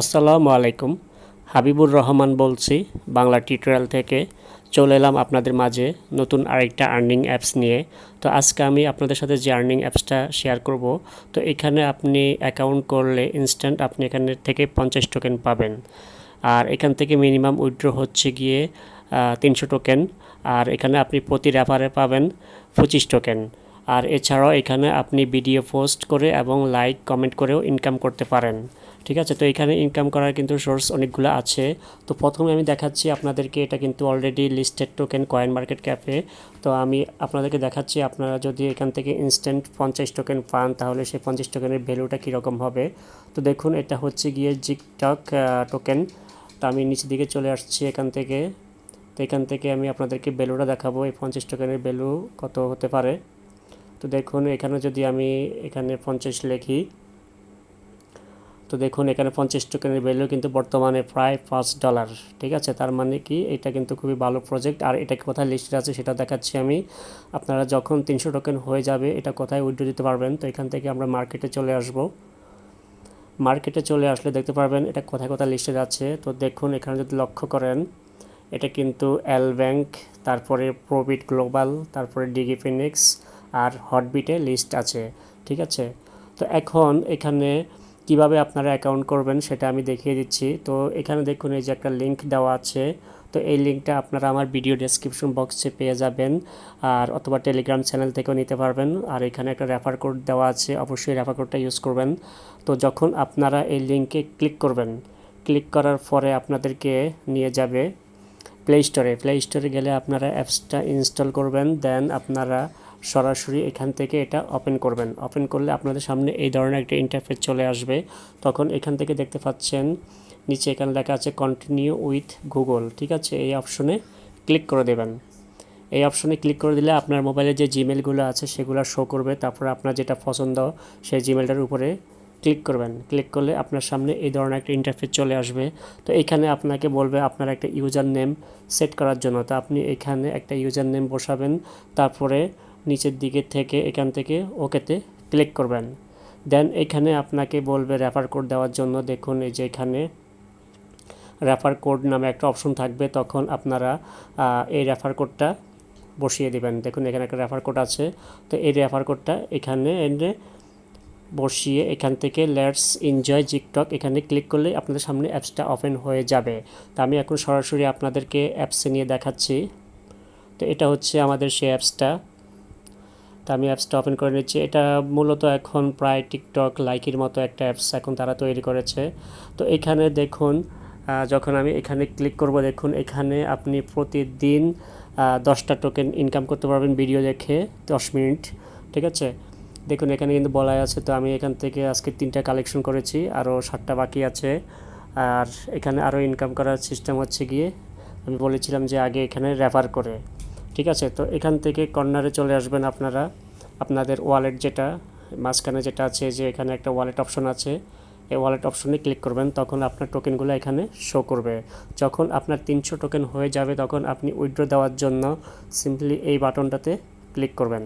আসসালামু আলাইকুম। হাবিবুর রহমান বলছি বাংলা টিউটোরিয়াল থেকে। চলে এলাম আপনাদের মাঝে নতুন আরেকটা আর্নিং অ্যাপস নিয়ে। তো আজকে আমি আপনাদের সাথে যে আর্নিং অ্যাপসটা শেয়ার করব, তো এখানে আপনি অ্যাকাউন্ট করলে ইনস্ট্যান্ট আপনি এখানে থেকে 50 টোকেন পাবেন। আর এখান থেকে মিনিমাম উইথড্র হচ্ছে গিয়ে 300 টোকেন। আর এখানে আপনি প্রতি রেফারে পাবেন 25 টোকেন। আর এছাড়াও এখানে আপনি ভিডিও পোস্ট করে এবং লাইক কমেন্ট করেও ইনকাম করতে পারেন। ঠিক আছে, তো এখানে ইনকাম করার কিন্তু সোর্স অনেকগুলো আছে। তো প্রথমে আমি দেখাচ্ছি আপনাদেরকে, এটা কিন্তু already listed token coin market ক্যাপে। তো আমি আপনাদেরকে দেখাচ্ছি, আপনারা যদি এখান থেকে ইনস্ট্যান্ট 50 টোকেন পান তাহলে সেই 50 টোকেনের ভ্যালুটা কীরকম হবে। তো দেখুন, এটা হচ্ছে গিয়ে ZikTalk টোকেন। তো আমি নিচের দিকে চলে আসছি এখান থেকে। তো এখান থেকে আমি আপনাদেরকে ভ্যালুটা দেখাবো, এই 50 টোকেনের ভ্যালু কত হতে পারে। তো দেখুন, এখানে যদি আমি এখানে 50 লিখি, তো দেখুন এখানে 50 টোকেনের ভ্যালু কিন্তু বর্তমানে প্রায় $5। ঠিক আছে, তার মানে কি এটা কিন্তু খুবই ভালো প্রজেক্ট। আর এটা কোথায় লিস্টেড আছে সেটা দেখাচ্ছি আমি। আপনারা যখন 300 টোকেন হয়ে যাবে এটা কোথায় উইথড্র দিতে পারবেন। তো এখান থেকে আমরা মার্কেটে চলে আসব। মার্কেটে চলে আসলে দেখতে পারবেন এটা কোথায় কোথায় লিস্টেড আছে। তো দেখুন, এখানে যদি লক্ষ্য করেন, এটা কিন্তু এল ব্যাংক, তারপরে প্রবিট গ্লোবাল, তারপরে ডিগি ফিনিক্স আর হটবিটে লিস্ট আছে। ঠিক আছে, তো এখন এখানে কিভাবে আপনারা অ্যাকাউন্ট করবেন সেটা আমি দেখিয়ে দিচ্ছি। তো এখানে দেখুন, এই যে একটা লিঙ্ক দেওয়া আছে। তো এই লিঙ্কটা আপনারা আমার ভিডিও ডেসক্রিপশন বক্সে পেয়ে যাবেন, আর অথবা টেলিগ্রাম চ্যানেল থেকেও নিতে পারবেন। আর এখানে একটা রেফার কোড দেওয়া আছে, অবশ্যই রেফার কোডটা ইউজ করবেন। তো যখন আপনারা এই লিঙ্কে ক্লিক করবেন, ক্লিক করার পরে আপনাদেরকে নিয়ে যাবে প্লে স্টোরে। প্লে স্টোরে গেলে আপনারা অ্যাপসটা ইনস্টল করবেন, দেন আপনারা সরাসরি এখান থেকে এটা ওপেন করবেন। ওপেন করলে আপনাদের সামনে এই ধরনের একটা ইন্টারফেস চলে আসবে। তখন এখান থেকে দেখতে পাচ্ছেন নিচে এখানে লেখা আছে কন্টিনিউ উইথ গুগল। ঠিক আছে, এই অপশনে ক্লিক করে দেবেন। এই অপশনে ক্লিক করে দিলে আপনার মোবাইলে যে জিমেলগুলো আছে সেগুলো শো করবে। তারপর আপনার যেটা পছন্দ সেই জিমেলটার উপরে ক্লিক করবেন। ক্লিক করলে আপনার সামনে এই ধরনের একটা ইন্টারফেস চলে আসবে। তো এখানে আপনাকে বলবে আপনার একটা ইউজার নেম সেট করার জন্য। তো আপনি এখানে একটা ইউজার নেম বসাবেন, তারপরে নিচের দিকে থেকে এখান থেকে ওকেতে ক্লিক করবেন। দেন এখানে আপনাকে বলবে রেফার কোড দেওয়ার জন্য। দেখুন, এই যে এখানে রেফার কোড নামে একটা অপশন থাকবে, তখন আপনারা এই রেফার কোডটা বসিয়ে দেবেন। দেখুন এখানে একটা রেফার কোড আছে। তো এই রেফার কোডটা এখানে এনে বসিয়ে এখান থেকে লেটস এনজয় জিকটক এখানে ক্লিক করলে আপনাদের সামনে অ্যাপসটা ওপেন হয়ে যাবে। তো আমি এখন সরাসরি আপনাদেরকে অ্যাপসে নিয়ে দেখাচ্ছি। তো এটা হচ্ছে আমাদের সেই অ্যাপসটা। তো আমি অ্যাপসটা ওপেন করে নিচ্ছি। এটা মূলত এখন প্রায় টিকটক লাইকের মতো একটা অ্যাপস এখন তারা তৈরি করেছে। তো এখানে দেখুন, যখন আমি এখানে ক্লিক করব, দেখুন এখানে আপনি প্রতিদিন 10টা টোকেন ইনকাম করতে পারবেন ভিডিও দেখে 10 মিনিট। ঠিক আছে, দেখুন এখানে কিন্তু বলাই আছে। তো আমি এখান থেকে আজকে 3টা কালেকশন করেছি, আরও 7টা বাকি আছে। আর এখানে আরও ইনকাম করার সিস্টেম হচ্ছে গিয়ে, আমি বলেছিলাম যে আগে এখানে রেফার করে। ঠিক আছে, তো এখান থেকে কর্নারে চলে আসবেন আপনারা। আপনাদের ওয়ালেট যেটা মাঝখানে যেটা আছে, যে এখানে একটা ওয়ালেট অপশন আছে, এই ওয়ালেট অপশনে ক্লিক করবেন। তখন আপনার টোকেনগুলো এখানে শো করবে। যখন আপনার 300 টোকেন হয়ে যাবে তখন আপনি উইথড্র দেওয়ার জন্য সিম্পলি এই বাটনটাতে ক্লিক করবেন।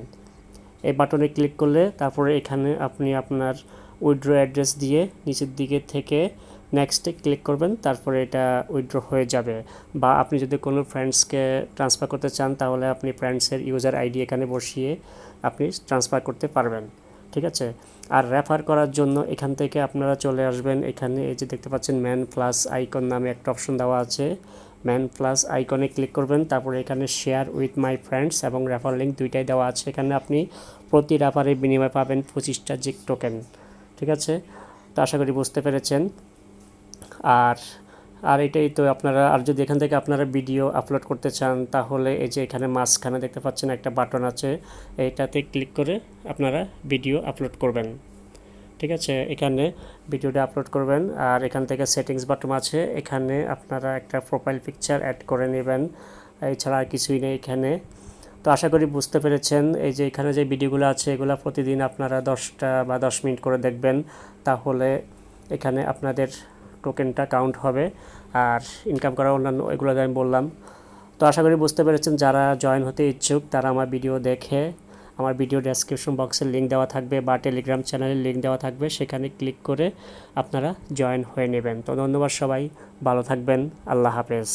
এই বাটনে ক্লিক করলে তারপরে এখানে আপনি আপনার উইথড্র অ্যাড্রেস দিয়ে নিচের দিকে থেকে নেক্সটে ক্লিক করবেন। তারপরে এটা উইথড্র হয়ে যাবে। বা আপনি যদি কোনো ফ্রেন্ডসকে ট্রান্সফার করতে চান তাহলে আপনি ফ্রেন্ডসের ইউজার আইডি এখানে বসিয়ে আপনি ট্রান্সফার করতে পারবেন। ঠিক আছে, আর রেফার করার জন্য এখান থেকে আপনারা চলে আসবেন। এখানে এই যে দেখতে পাচ্ছেন ম্যান প্লাস আইকন নামে একটা অপশন দেওয়া আছে। ম্যান প্লাস আইকনে ক্লিক করবেন। তারপরে এখানে শেয়ার উইথ মাই ফ্রেন্ডস এবং রেফার লিঙ্ক দুইটাই দেওয়া আছে। এখানে আপনি প্রতি রেফারের বিনিময়ে পাবেন 25টা জিক টোকেন। ঠিক আছে, তো আশা করি বুঝতে পেরেছেন। আর আর এটাই তো আপনারা, আর যদি এখান থেকে আপনারা ভিডিও আপলোড করতে চান তাহলে এই যে এখানে মাঝখানে দেখতে পাচ্ছেন একটা বাটন আছে, এইটাতে ক্লিক করে আপনারা ভিডিও আপলোড করবেন। ঠিক আছে, এখানে ভিডিওটা আপলোড করবেন। আর এখান থেকে সেটিংস বাটন আছে, এখানে আপনারা একটা প্রোফাইল পিকচার অ্যাড করে নেবেন। এছাড়া আর কিছুই নেই এখানে। তো আশা করি বুঝতে পেরেছেন। এই যে এখানে যে ভিডিওগুলো আছে এগুলো প্রতিদিন আপনারা 10টা বা 10 মিনিট করে দেখবেন, তাহলে এখানে আপনাদের টোকেনটা কাউন্ট হবে। আর ইনকাম করা অন্যান্য এগুলো আমি বললাম। তো আশা করি বুঝতে পেরেছেন। যারা জয়েন হতে ইচ্ছুক তারা আমার ভিডিও দেখে আমার ভিডিও ডেসক্রিপশন বক্সের লিঙ্ক দেওয়া থাকবে বা টেলিগ্রাম চ্যানেলের লিঙ্ক দেওয়া থাকবে, সেখানে ক্লিক করে আপনারা জয়েন হয়ে নেবেন। তো ধন্যবাদ সবাই, ভালো থাকবেন, আল্লাহ হাফেজ।